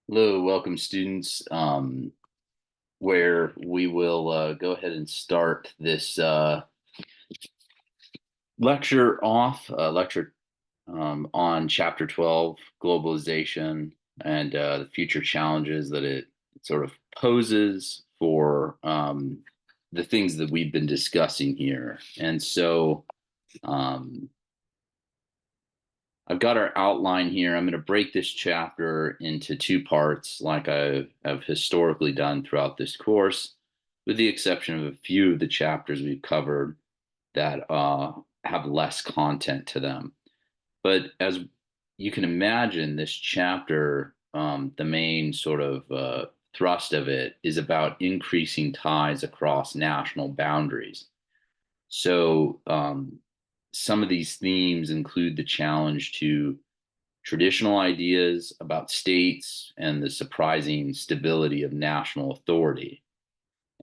Hello, welcome students, where we will go ahead and start this lecture on Chapter 12, Globalization, and the future challenges that it sort of poses for the things that we've been discussing here. And so um, I've got our outline here. I'm going to break this chapter into two parts, like I have historically done throughout this course, with the exception of a few of the chapters we've covered that have less content to them. But as you can imagine, this chapter, the main sort of thrust of it is about increasing ties across national boundaries. So some of these themes include the challenge to traditional ideas about states and the surprising stability of national authority.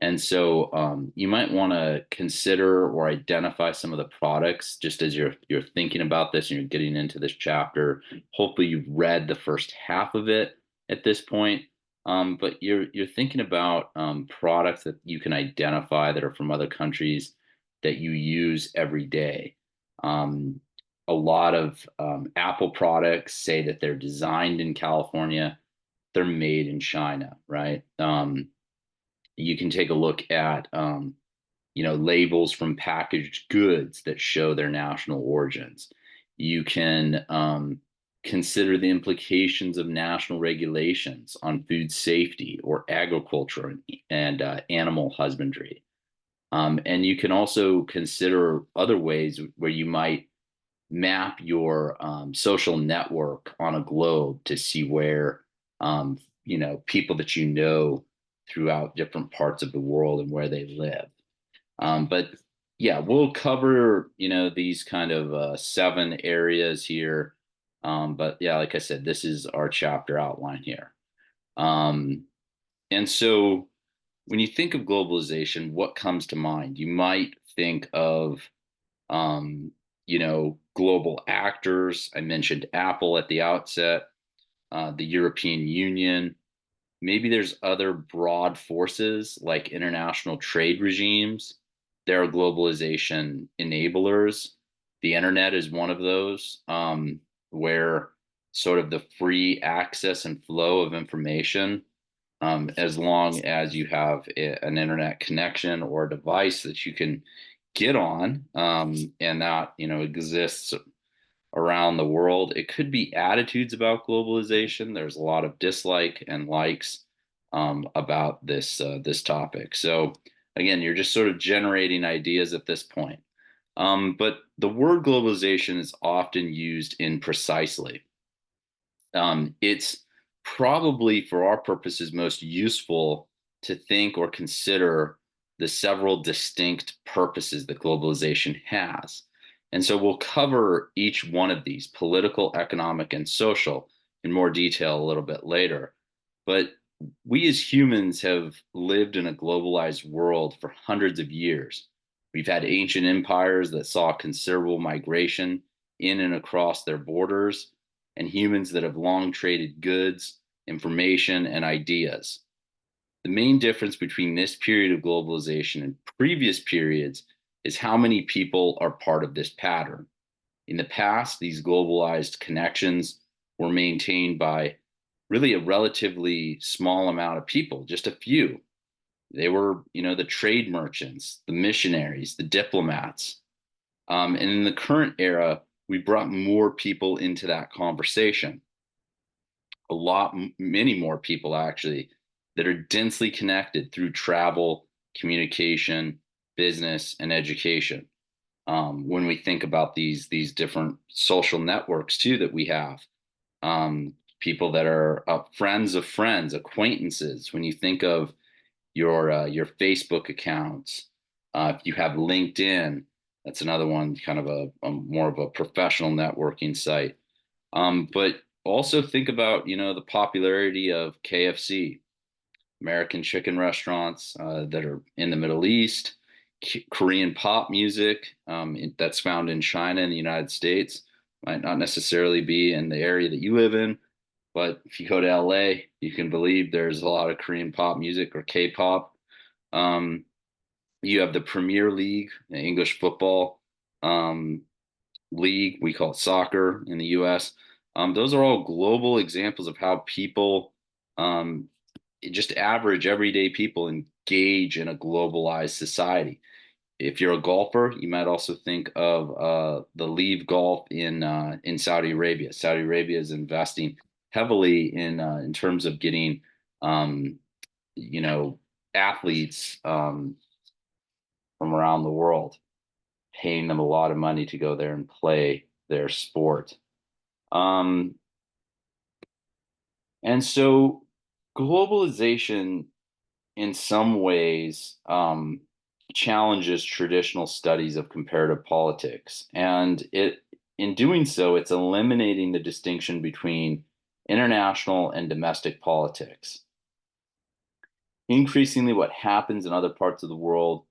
And so you might want to consider or identify some of the products just as you're thinking about this and you're getting into this chapter. Hopefully, you've read the first half of it at this point, but you're thinking about products that you can identify that are from other countries that you use every day. Um, a lot of Apple products say that they're designed in California, they're made in China, right? You can take a look at labels from packaged goods that show their national origins. You can consider the implications of national regulations on food safety or agriculture and animal husbandry. And you can also consider other ways where you might map your social network on a globe to see where people that you know throughout different parts of the world and where they live. But yeah, we'll cover these kind of seven areas here. But yeah, like I said, this is our chapter outline here. Um, and so when you think of globalization, what comes to mind? You might think of um, global actors. I mentioned Apple at the outset, the European Union. Maybe there's other broad forces like international trade regimes. There are globalization enablers. The internet is one of those, where sort of the free access and flow of information, as long as you have an internet connection or a device that you can get on, and that exists around the world. It could be attitudes about globalization. There's a lot of dislike and likes about this topic. So again, you're just sort of generating ideas at this point. But the word globalization is often used imprecisely. It's probably, for our purposes, most useful to think or consider the several distinct purposes that globalization has. And so we'll cover each one of these, political, economic, and social, in more detail a little bit later. But we as humans have lived in a globalized world for hundreds of years. We've had ancient empires that saw considerable migration in and across their borders, and humans that have long traded goods, information, and ideas. The main difference between this period of globalization and previous periods is how many people are part of this pattern. In the past, these globalized connections were maintained by really a relatively small amount of people, just a few. They were, the trade merchants, the missionaries, the diplomats. And in the current era, we brought more people into that conversation. Many more people actually, that are densely connected through travel, communication, business, and education. When we think about these different social networks too that we have, people that are friends of friends, acquaintances. When you think of your Facebook accounts, if you have LinkedIn, that's another one, kind of a more of a professional networking site. But also think about, the popularity of KFC, American chicken restaurants that are in the Middle East, Korean pop music that's found in China and the United States, might not necessarily be in the area that you live in. But if you go to LA, you can believe there's a lot of Korean pop music or K-pop. Um, you have the Premier League, the English football um, league. We call it soccer in the US. Those are all global examples of how people, um, just average everyday people, engage in a globalized society. If you're a golfer, you might also think of the Live Golf in Saudi Arabia. Saudi Arabia is investing heavily in terms of getting um, you know athletes from around the world, paying them a lot of money to go there and play their sport. Um, and so globalization in some ways challenges traditional studies of comparative politics. And in doing so, it's eliminating the distinction between international and domestic politics. Increasingly, what happens in other parts of the world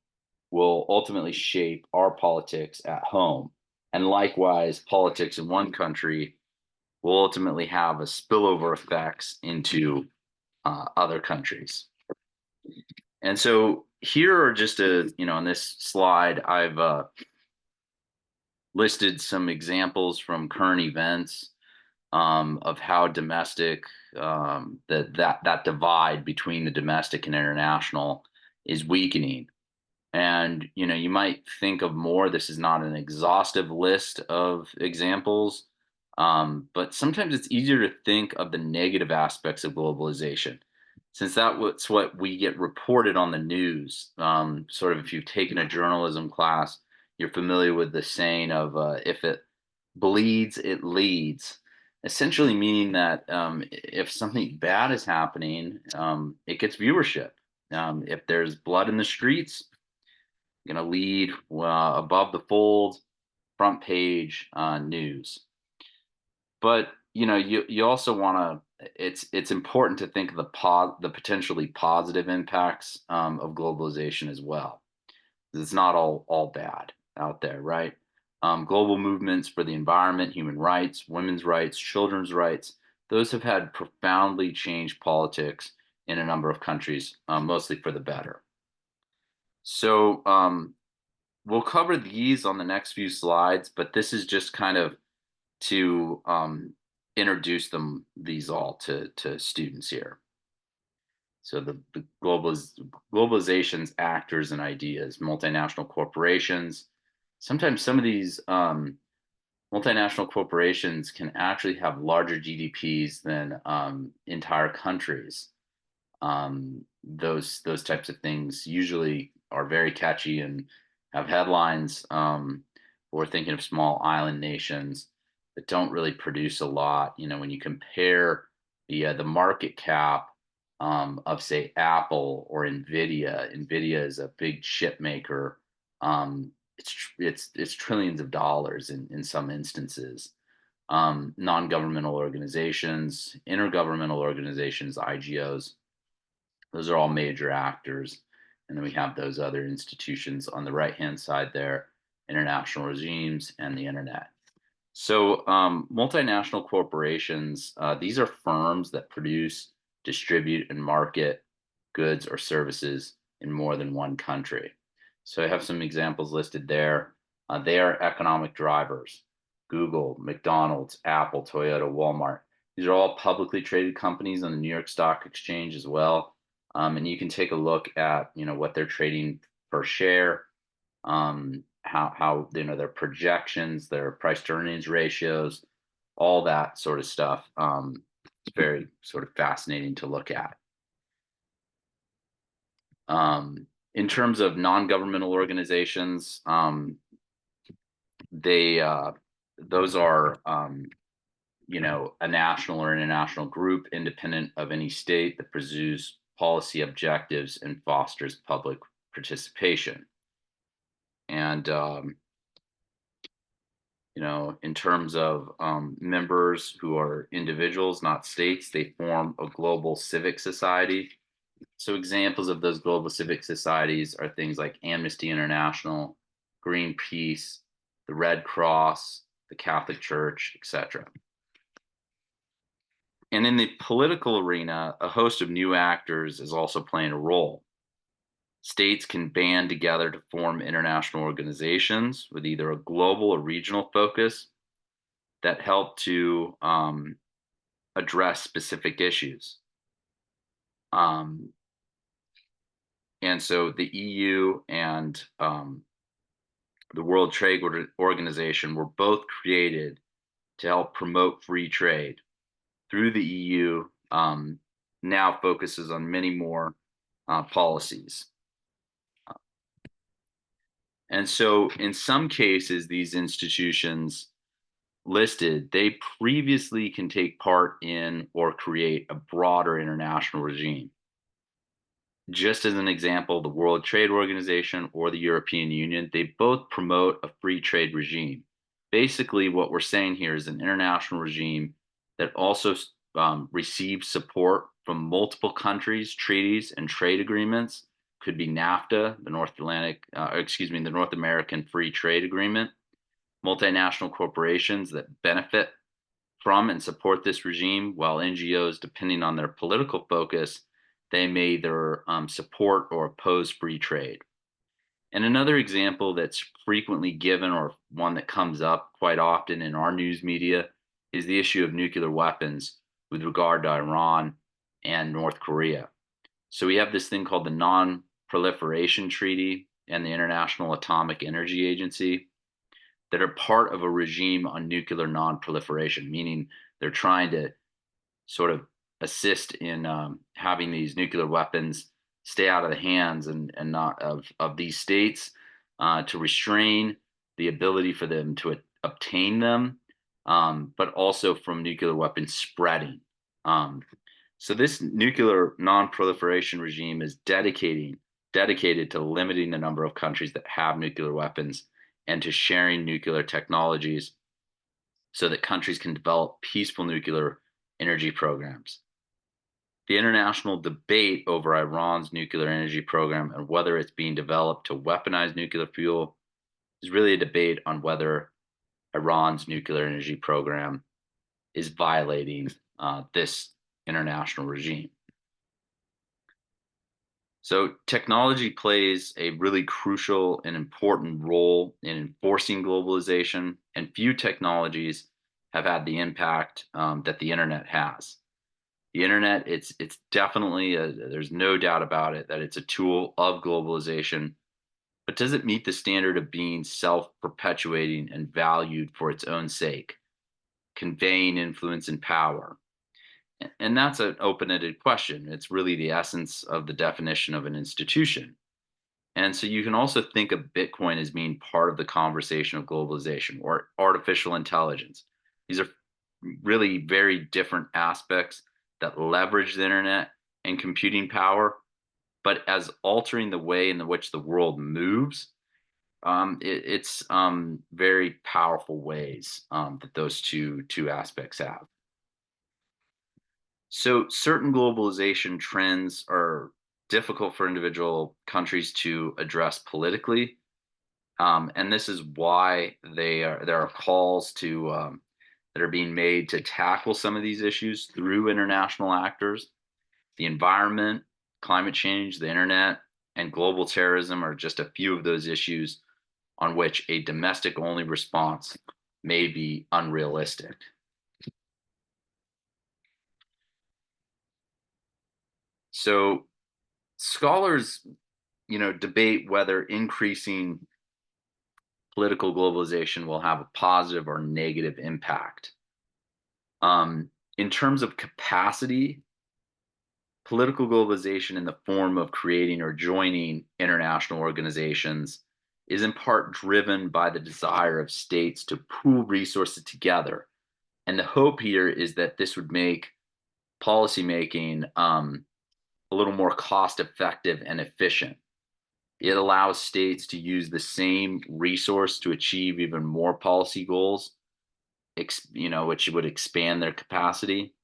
will ultimately shape our politics at home. And likewise, politics in one country will ultimately have a spillover effects into other countries. And so here are just on this slide, I've listed some examples from current events of how domestic, that divide between the domestic and international is weakening. And you might think of more. This is not an exhaustive list of examples, but sometimes it's easier to think of the negative aspects of globalization, since that's what we get reported on the news. Sort of, if you've taken a journalism class, you're familiar with the saying of if it bleeds, it leads. Essentially meaning that if something bad is happening, it gets viewership. If there's blood in the streets, going to lead above the fold, front page news. But you also want to. It's important to think of the potentially positive impacts of globalization as well. It's not all bad out there, right? Global movements for the environment, human rights, women's rights, children's rights, those have had profoundly changed politics in a number of countries, mostly for the better. So we'll cover these on the next few slides, but this is just kind of to introduce these all to students here. So the globalization's actors and ideas, multinational corporations. Sometimes some of these multinational corporations can actually have larger GDPs than entire countries. Those types of things usually are very catchy and have headlines. We're thinking of small island nations that don't really produce a lot. When you compare the market cap of, say, Apple or Nvidia. Nvidia is a big chip maker. It's trillions of dollars in some instances. Non-governmental organizations, intergovernmental organizations, IGOs, those are all major actors. And then we have those other institutions on the right-hand side there, international regimes and the internet. So multinational corporations, these are firms that produce, distribute, and market goods or services in more than one country. So I have some examples listed there. They are economic drivers. Google, McDonald's, Apple, Toyota, Walmart. These are all publicly traded companies on the New York Stock Exchange as well. And you can take a look at what they're trading per share, how their projections, their price to earnings ratios, all that sort of stuff. It's very sort of fascinating to look at. In terms of non-governmental organizations, those are a national or international group independent of any state that pursues policy objectives and fosters public participation. And in terms of members who are individuals, not states, they form a global civic society. So examples of those global civic societies are things like Amnesty International, Greenpeace, the Red Cross, the Catholic Church, etc. And in the political arena, a host of new actors is also playing a role. States can band together to form international organizations with either a global or regional focus that help to address specific issues. Um, and so the EU and the World Trade Organization were both created to help promote free trade. Through the EU, now focuses on many more policies. And so, in some cases, these institutions listed, they previously can take part in or create a broader international regime. Just as an example, the World Trade Organization or the European Union, they both promote a free trade regime. Basically, what we're saying here is an international regime that also receives support from multiple countries, treaties, and trade agreements. Could be NAFTA, the the North American Free Trade Agreement. Multinational corporations that benefit from and support this regime, while NGOs, depending on their political focus, they may either support or oppose free trade. And another example that's frequently given, or one that comes up quite often in our news media, is the issue of nuclear weapons with regard to Iran and North Korea. So we have this thing called the Non Proliferation Treaty and the International Atomic Energy Agency that are part of a regime on nuclear non-proliferation, meaning they're trying to sort of assist in having these nuclear weapons stay out of the hands and not of these states, to restrain the ability for them to obtain them, but also from nuclear weapons spreading. So this nuclear non-proliferation regime is dedicated to limiting the number of countries that have nuclear weapons and to sharing nuclear technologies so that countries can develop peaceful nuclear energy programs. The international debate over Iran's nuclear energy program and whether it's being developed to weaponize nuclear fuel is really a debate on whether Iran's nuclear energy program is violating this international regime. So technology plays a really crucial and important role in enforcing globalization, and few technologies have had the impact that the internet has. The internet, it's definitely there's no doubt about it that it's a tool of globalization, but does it meet the standard of being self-perpetuating and valued for its own sake, conveying influence and power? And that's an open-ended question. It's really the essence of the definition of an institution. And so you can also think of Bitcoin as being part of the conversation of globalization or artificial intelligence. These are really very different aspects that leverage the internet and computing power, but as altering the way in which the world moves, it's very powerful ways that those two aspects have. So certain globalization trends are difficult for individual countries to address politically, and this is why there are calls that are being made to tackle some of these issues through international actors. The environment, climate change, the internet, and global terrorism are just a few of those issues on which a domestic only response may be unrealistic. So scholars, debate whether increasing political globalization will have a positive or negative impact. In terms of capacity, political globalization in the form of creating or joining international organizations is in part driven by the desire of states to pool resources together. And the hope here is that this would make policymaking a little more cost effective and efficient. It allows states to use the same resource to achieve even more policy goals, which would expand their capacity.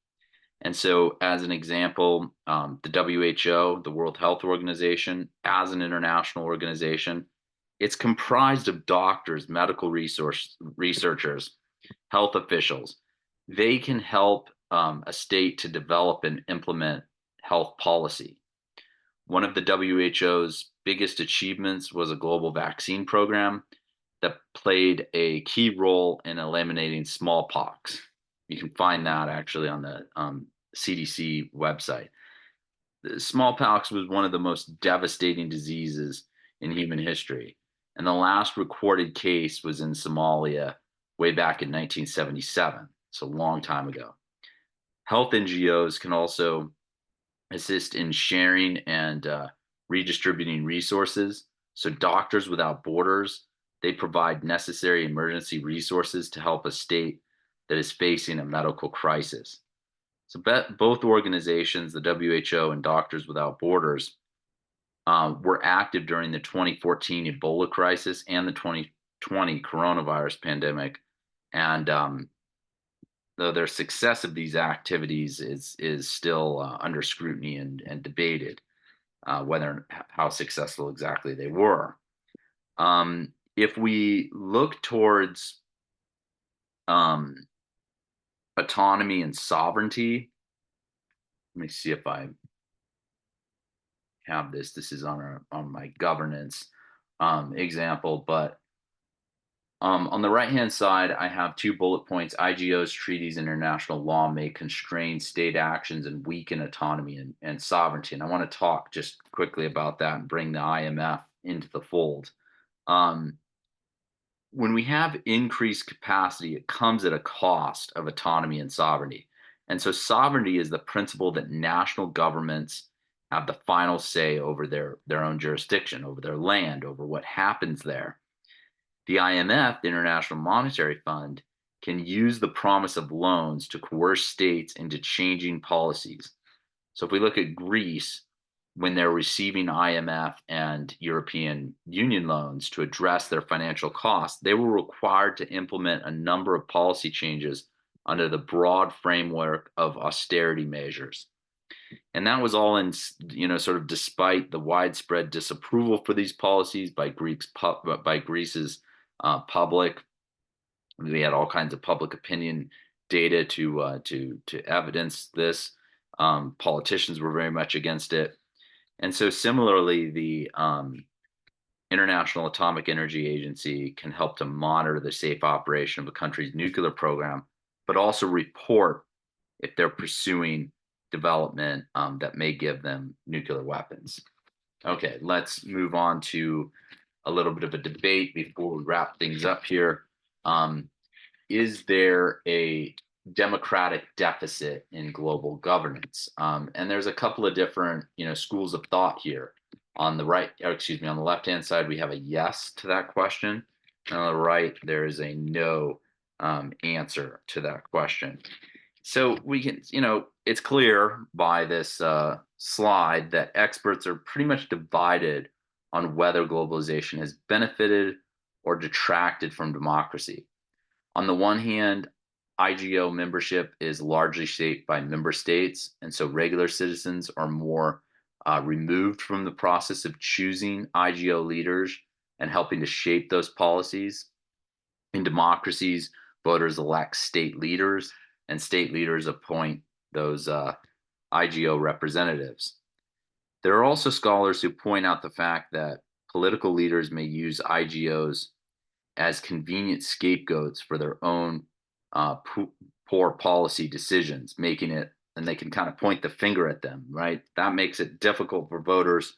And so, as an example, the WHO, the World Health Organization, as an international organization, it's comprised of doctors, medical researchers, health officials. They can help a state to develop and implement health policy. One of the WHO's biggest achievements was a global vaccine program that played a key role in eliminating smallpox. You can find that actually on the CDC website. The smallpox was one of the most devastating diseases in human history, and the last recorded case was in Somalia way back in 1977. It's a long time ago. Health NGOs can also assist in sharing and redistributing resources. So, Doctors Without Borders, they provide necessary emergency resources to help a state that is facing a medical crisis. So, both organizations, the WHO and Doctors Without Borders, were active during the 2014 Ebola crisis and the 2020 coronavirus pandemic. And though their success of these activities is still under scrutiny and debated, whether how successful exactly they were. If we look towards um, autonomy and sovereignty, let me see if I have this. This is on my governance example, but on the right hand side, I have two bullet points. IGOs, treaties, international law may constrain state actions and weaken autonomy and sovereignty. And I want to talk just quickly about that and bring the IMF into the fold. Um, when we have increased capacity, it comes at a cost of autonomy and sovereignty. And so, sovereignty is the principle that national governments have the final say over their own jurisdiction, over their land, over what happens there. The IMF, the International Monetary Fund, can use the promise of loans to coerce states into changing policies. So if we look at Greece, when they're receiving IMF and European Union loans to address their financial costs, they were required to implement a number of policy changes under the broad framework of austerity measures. And that was all in, sort of despite the widespread disapproval for these policies by Greece's public. We had all kinds of public opinion data to evidence this. Politicians were very much against it, and so similarly, the International Atomic Energy Agency can help to monitor the safe operation of a country's nuclear program, but also report if they're pursuing development that may give them nuclear weapons. Okay, let's move on to a little bit of a debate before we wrap things up here. Is there a democratic deficit in global governance? And there's a couple of different, schools of thought here. On the right, or excuse me, on the left-hand side, we have a yes to that question. And on the right, there is a no answer to that question. So we can, it's clear by this slide that experts are pretty much divided on whether globalization has benefited or detracted from democracy. On the one hand, IGO membership is largely shaped by member states, and so regular citizens are more removed from the process of choosing IGO leaders and helping to shape those policies. In democracies, voters elect state leaders, and state leaders appoint those IGO representatives. There are also scholars who point out the fact that political leaders may use IGOs as convenient scapegoats for their own poor policy decisions, making it, and they can kind of point the finger at them, right? That makes it difficult for voters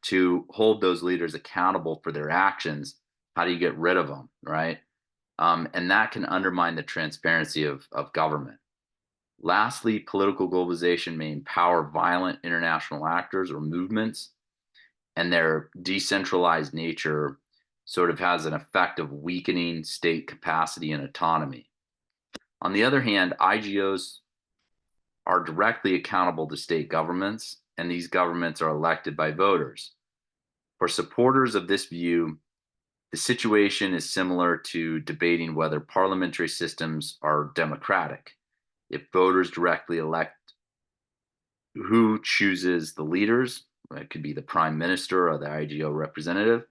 to hold those leaders accountable for their actions. How do you get rid of them, right? And that can undermine the transparency of government. Lastly, political globalization may empower violent international actors or movements, and their decentralized nature sort of has an effect of weakening state capacity and autonomy. On the other hand, IGOs are directly accountable to state governments, and these governments are elected by voters. For supporters of this view, the situation is similar to debating whether parliamentary systems are democratic. If voters directly elect who chooses the leaders, it could be the prime minister or the IGO representative,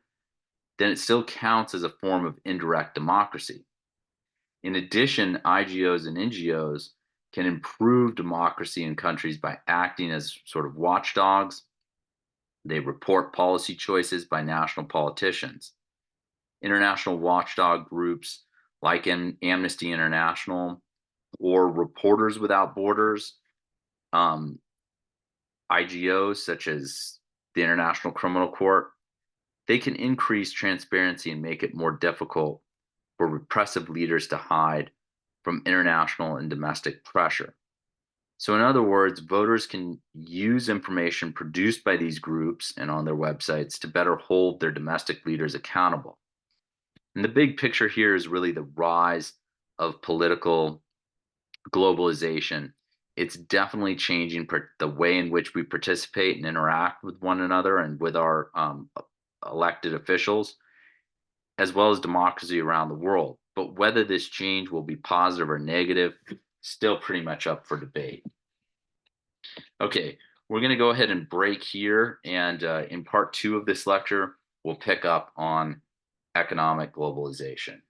then it still counts as a form of indirect democracy. In addition, IGOs and NGOs can improve democracy in countries by acting as sort of watchdogs. They report policy choices by national politicians. International watchdog groups like Amnesty International or Reporters Without Borders, um, IGOs such as the International Criminal Court, they can increase transparency and make it more difficult for repressive leaders to hide from international and domestic pressure. So, in other words, voters can use information produced by these groups and on their websites to better hold their domestic leaders accountable. And the big picture here is really the rise of political globalization. It's definitely changing the way in which we participate and interact with one another and with our elected officials, as well as democracy around the world. But whether this change will be positive or negative, still pretty much up for debate. Okay, we're going to go ahead and break here. And in part 2 of this lecture, we'll pick up on economic globalization.